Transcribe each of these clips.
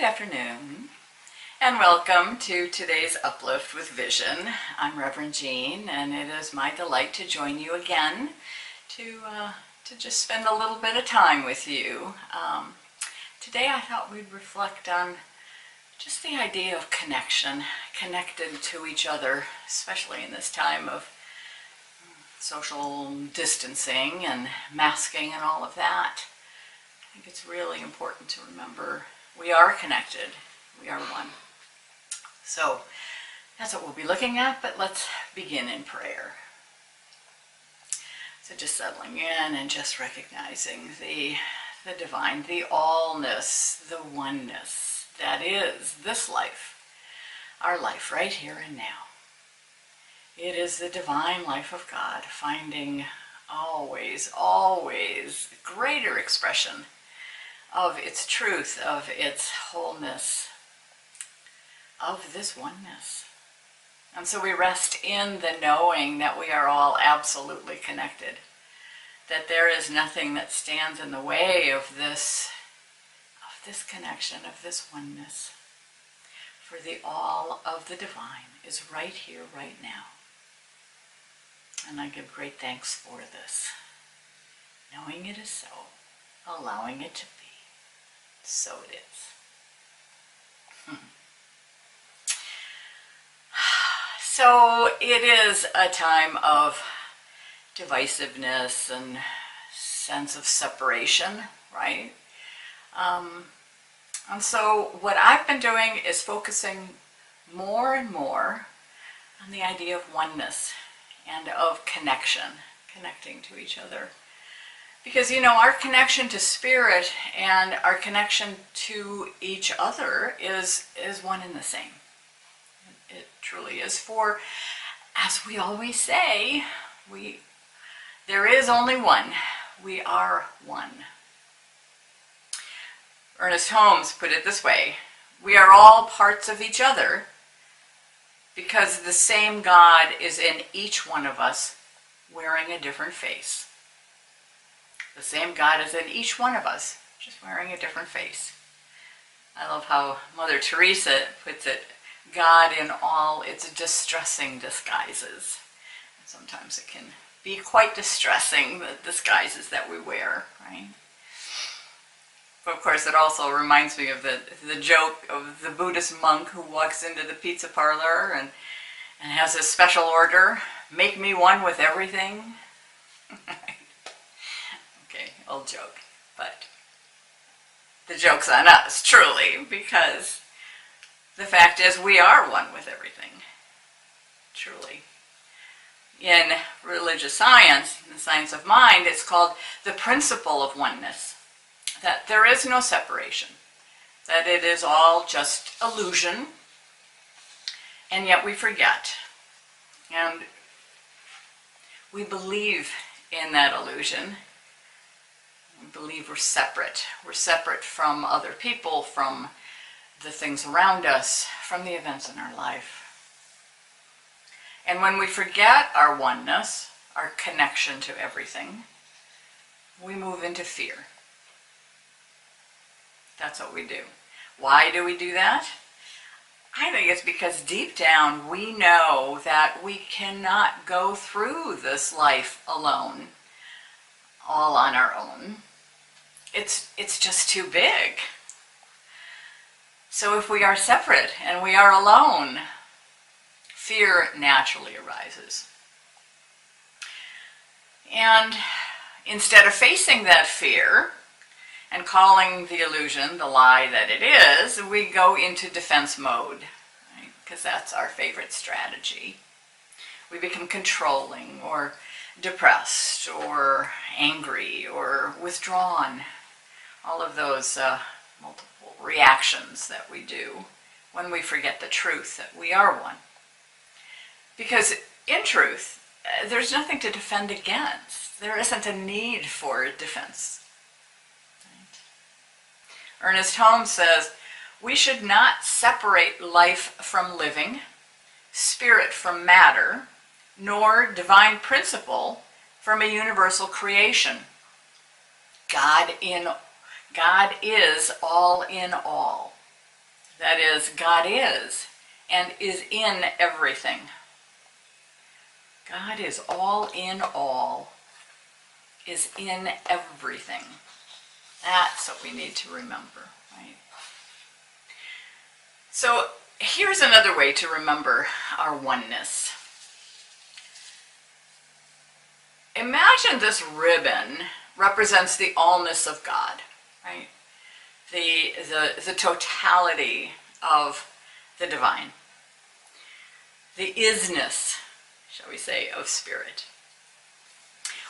afternoon, and welcome to today's Uplift with Vision. I'm Reverend Jeanne, and it is my delight to join you again to just spend a little bit of time with you. Today I thought we'd reflect on just the idea of connection, connected to each other, especially in this time of social distancing and masking and all of that. I think it's really important to remember we are connected, we are one. So that's what we'll be looking at, but let's begin in prayer. So just settling in and just recognizing the divine, the allness, the oneness that is this life, our life right here and now. It is the divine life of God, finding always greater expression of its truth, of its wholeness, of this oneness. And so we rest in the knowing that we are all absolutely connected, that there is nothing that stands in the way of this connection, of this oneness. For the all of the divine is right here, right now. And I give great thanks for this, knowing it is so, allowing it to be. So it is. So it is a time of divisiveness and sense of separation, right? And so what I've been doing is focusing more and more on the idea of oneness and of connection, connecting to each other. Because, you know, our connection to spirit and our connection to each other is one and the same. It truly is. For, as we always say, there is only one. We are one. Ernest Holmes put it this way: we are all parts of each other because the same God is in each one of us, wearing a different face. The same God is in each one of us, just wearing a different face. I love how Mother Teresa puts it: God in all its distressing disguises. And sometimes it can be quite distressing, the disguises that we wear, right? But of course, it also reminds me of the joke of the Buddhist monk who walks into the pizza parlor and has a special order: make me one with everything. Okay, old joke, but the joke's on us, truly, because the fact is we are one with everything, truly. In religious science, in the science of mind, it's called the principle of oneness, that there is no separation, that it is all just illusion, and yet we forget, and we believe in that illusion. We believe we're separate. We're separate from other people, from the things around us, from the events in our life. And when we forget our oneness, our connection to everything, we move into fear. That's what we do. Why do we do that? I think it's because deep down we know that we cannot go through this life alone, all on our own. It's just too big. So if we are separate and we are alone, fear naturally arises. And instead of facing that fear and calling the illusion the lie that it is, we go into defense mode, right? Because that's our favorite strategy. We become controlling or depressed or angry or withdrawn. All of those multiple reactions that we do when we forget the truth that we are one. Because in truth, there's nothing to defend against. There isn't a need for defense. Right? Ernest Holmes says, we should not separate life from living, spirit from matter, nor divine principle from a universal creation. God is all in all. That is, God is and is in everything. God is all in all, is in everything. That's what we need to remember, right? So here's another way to remember our oneness. Imagine this ribbon represents the allness of God, right? The totality of the divine. The isness, shall we say, of spirit.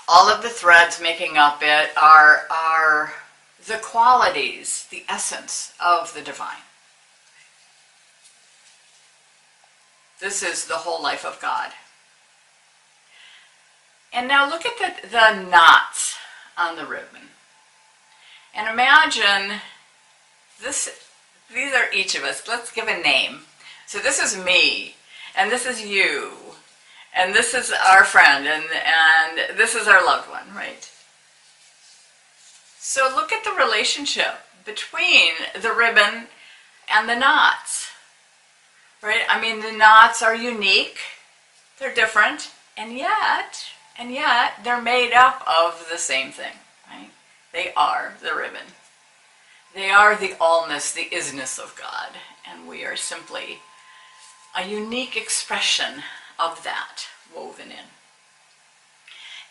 All of the threads making up it are the qualities, the essence of the divine. This is the whole life of God. And now look at the knots on the ribbon. And imagine this, these are each of us. Let's give a name. So this is me, and this is you, and this is our friend, and this is our loved one, right? So look at the relationship between the ribbon and the knots, right? I mean, the knots are unique, they're different, and yet they're made up of the same thing, right? They are the ribbon. They are the allness, the isness of God, and we are simply a unique expression of that woven in.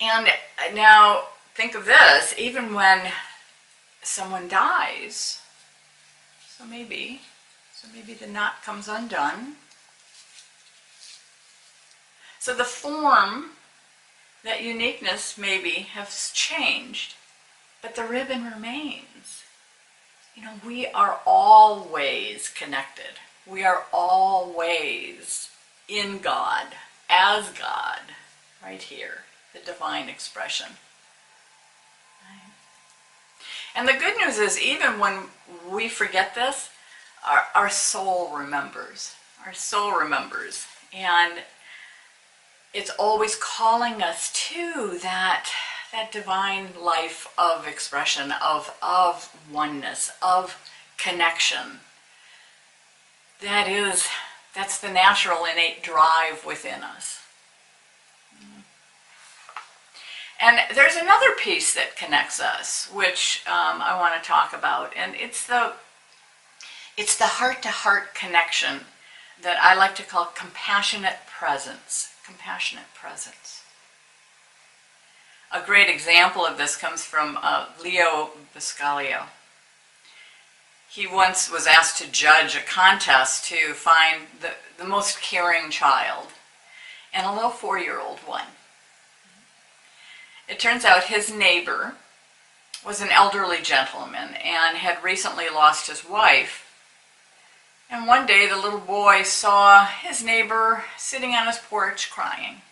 And now think of this, even when someone dies, so maybe the knot comes undone. So the form, that uniqueness maybe has changed, but the ribbon remains. You know, we are always connected. We are always in God, as God, right here, the divine expression. Right? And the good news is, even when we forget this, our soul remembers. Our soul remembers. And it's always calling us to that divine life of expression, of oneness, of connection. That's the natural innate drive within us. And there's another piece that connects us, which I want to talk about, and it's the heart-to-heart connection that I like to call compassionate presence. Compassionate presence. A great example of this comes from Leo Biscalio. He once was asked to judge a contest to find the most caring child, and a little 4-year-old won. It turns out his neighbor was an elderly gentleman and had recently lost his wife. And one day the little boy saw his neighbor sitting on his porch crying.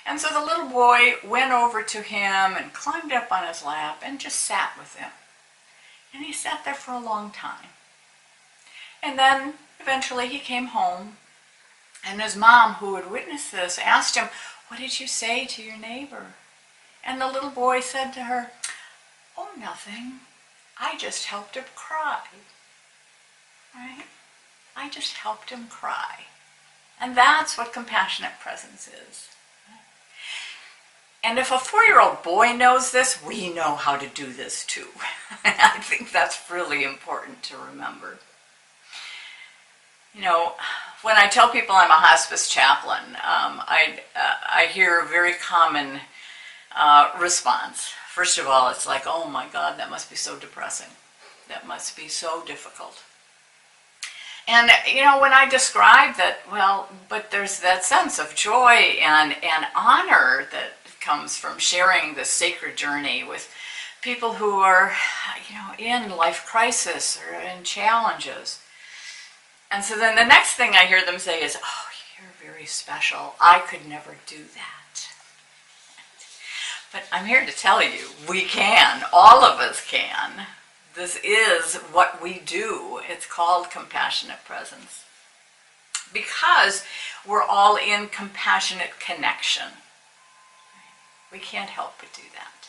And so the little boy went over to him and climbed up on his lap and just sat with him. And he sat there for a long time. And then eventually he came home, and his mom, who had witnessed this, asked him, "What did you say to your neighbor?" And the little boy said to her, "Oh, nothing. I just helped him cry." Right? I just helped him cry. And that's what compassionate presence is. And if a 4-year-old boy knows this, we know how to do this too. I think that's really important to remember. You know, when I tell people I'm a hospice chaplain, I hear a very common response. First of all, it's like, "Oh my God, that must be so depressing. That must be so difficult." And, you know, when I describe that, well, but there's that sense of joy and honor that comes from sharing this sacred journey with people who are, you know, in life crisis or in challenges. And so then the next thing I hear them say is, "Oh, you're very special. I could never do that." But I'm here to tell you, we can. All of us can. This is what we do. It's called compassionate presence. Because we're all in compassionate connection. We can't help but do that.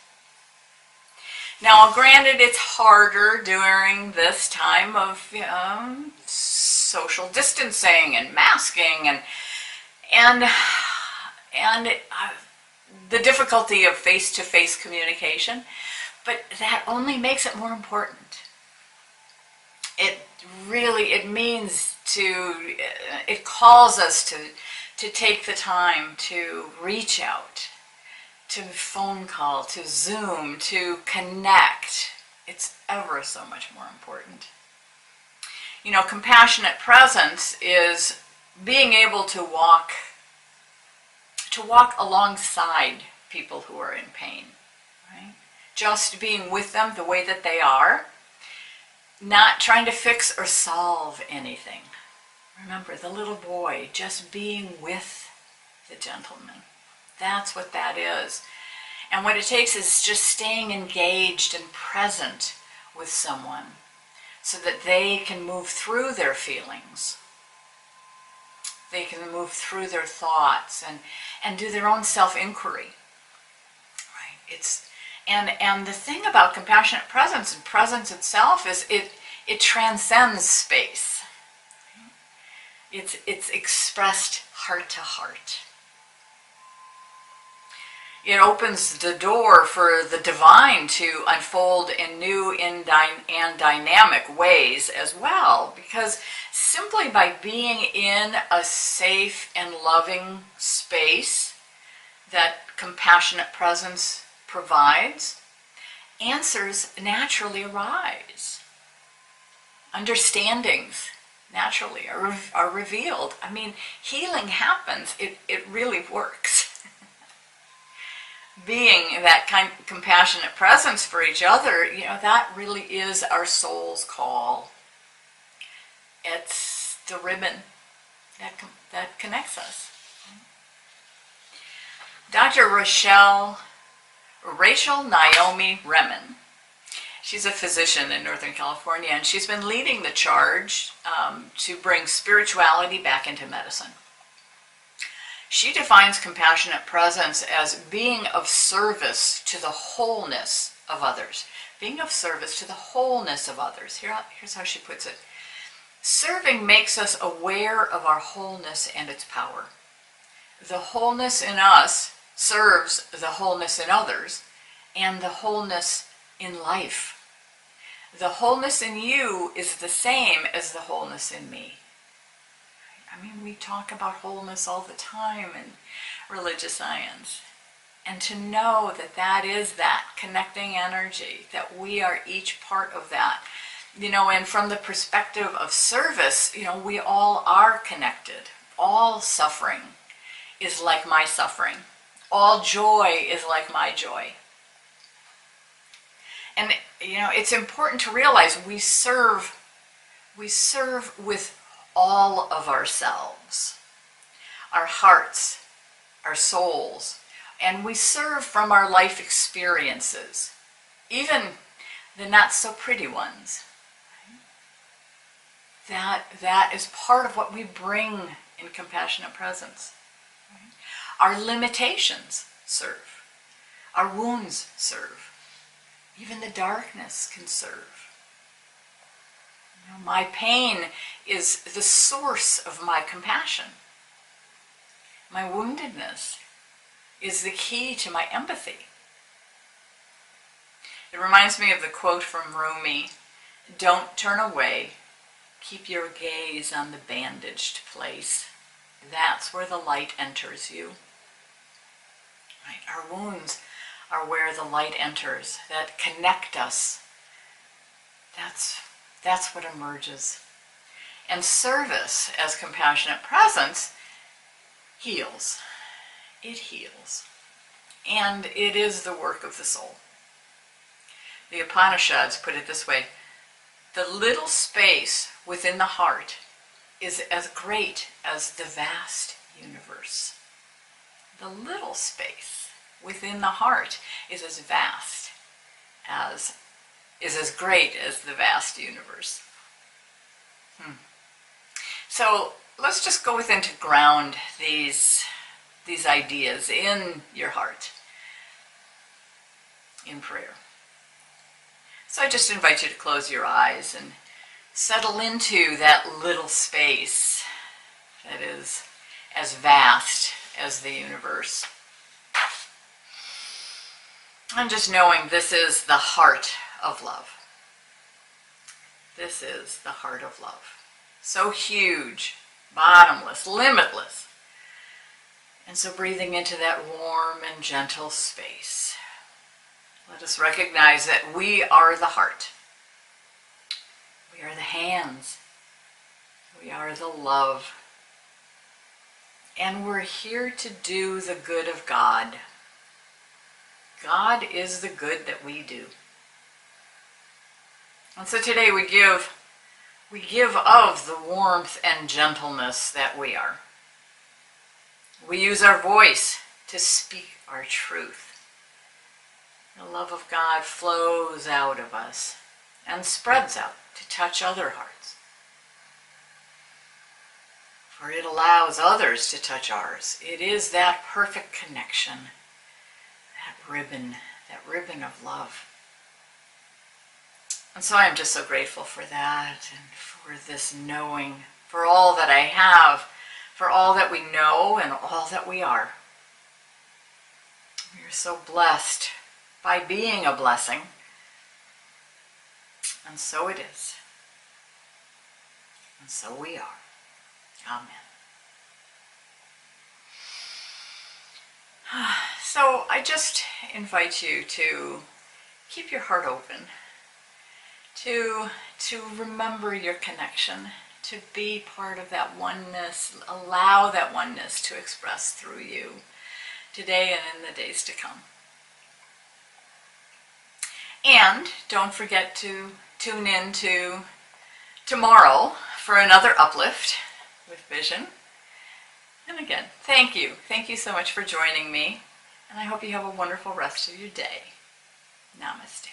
Now, granted, it's harder during this time of social distancing and masking and the difficulty of face-to-face communication, but that only makes it more important. It means it calls us to take the time to reach out, to phone call, to Zoom, to connect. It's ever so much more important. You know, compassionate presence is being able to walk alongside people who are in pain, right? Just being with them the way that they are, not trying to fix or solve anything. Remember, the little boy, just being with the gentleman. That's what that is. And what it takes is just staying engaged and present with someone so that they can move through their feelings. They can move through their thoughts and do their own self-inquiry. Right? And the thing about compassionate presence and presence itself is it transcends space. It's expressed heart to heart. It opens the door for the divine to unfold in new and dynamic ways as well, because simply by being in a safe and loving space that compassionate presence provides, answers naturally arise. Understandings naturally are revealed. I mean, healing happens. It really works. Being that kind of compassionate presence for each other, you know, that really is our soul's call. It's the ribbon that connects us. Dr. Rachel Naomi Remen, she's a physician in Northern California, and she's been leading the charge to bring spirituality back into medicine. She defines compassionate presence as being of service to the wholeness of others. Being of service to the wholeness of others. Here's how she puts it. Serving makes us aware of our wholeness and its power. The wholeness in us serves the wholeness in others and the wholeness in life. The wholeness in you is the same as the wholeness in me. I mean, we talk about wholeness all the time in religious science. And to know that that is that connecting energy, that we are each part of that. You know, and from the perspective of service, you know, we all are connected. All suffering is like my suffering. All joy is like my joy. And, you know, it's important to realize we serve with all of ourselves, our hearts, our souls, and we serve from our life experiences, even the not so pretty ones. That is part of what we bring in compassionate presence. Our limitations serve. Our wounds serve. Even the darkness can serve. You know, my pain is the source of my compassion. My woundedness is the key to my empathy. It reminds me of the quote from Rumi, "Don't turn away, keep your gaze on the bandaged place. That's where the light enters you." Right? Our wounds are where the light enters, that connect us. That's what emerges. And service as compassionate presence heals. It heals. And it is the work of the soul. The Upanishads put it this way: the little space within the heart is as great as the vast universe. The little space within the heart is as vast is as great as the vast universe. So let's just go within to ground these ideas in your heart in prayer. So I just invite you to close your eyes and settle into that little space that is as vast as the universe. And just knowing this is the heart of love. This is the heart of love. So huge, bottomless, limitless. And so breathing into that warm and gentle space, let us recognize that we are the heart. We are the hands. We are the love. And we're here to do the good of God. God is the good that we do. And so today we give of the warmth and gentleness that we are. We use our voice to speak our truth. The love of God flows out of us and spreads out to touch other hearts. For it allows others to touch ours. It is that perfect connection, that ribbon of love. And so I am just so grateful for that and for this knowing, for all that I have, for all that we know and all that we are. We are so blessed by being a blessing. And so it is. And so we are. Amen. So I just invite you to keep your heart open, to remember your connection, to be part of that oneness, allow that oneness to express through you today and in the days to come. And don't forget to tune in to tomorrow for another Uplift with Vision. And again, thank you. Thank you so much for joining me. And I hope you have a wonderful rest of your day. Namaste.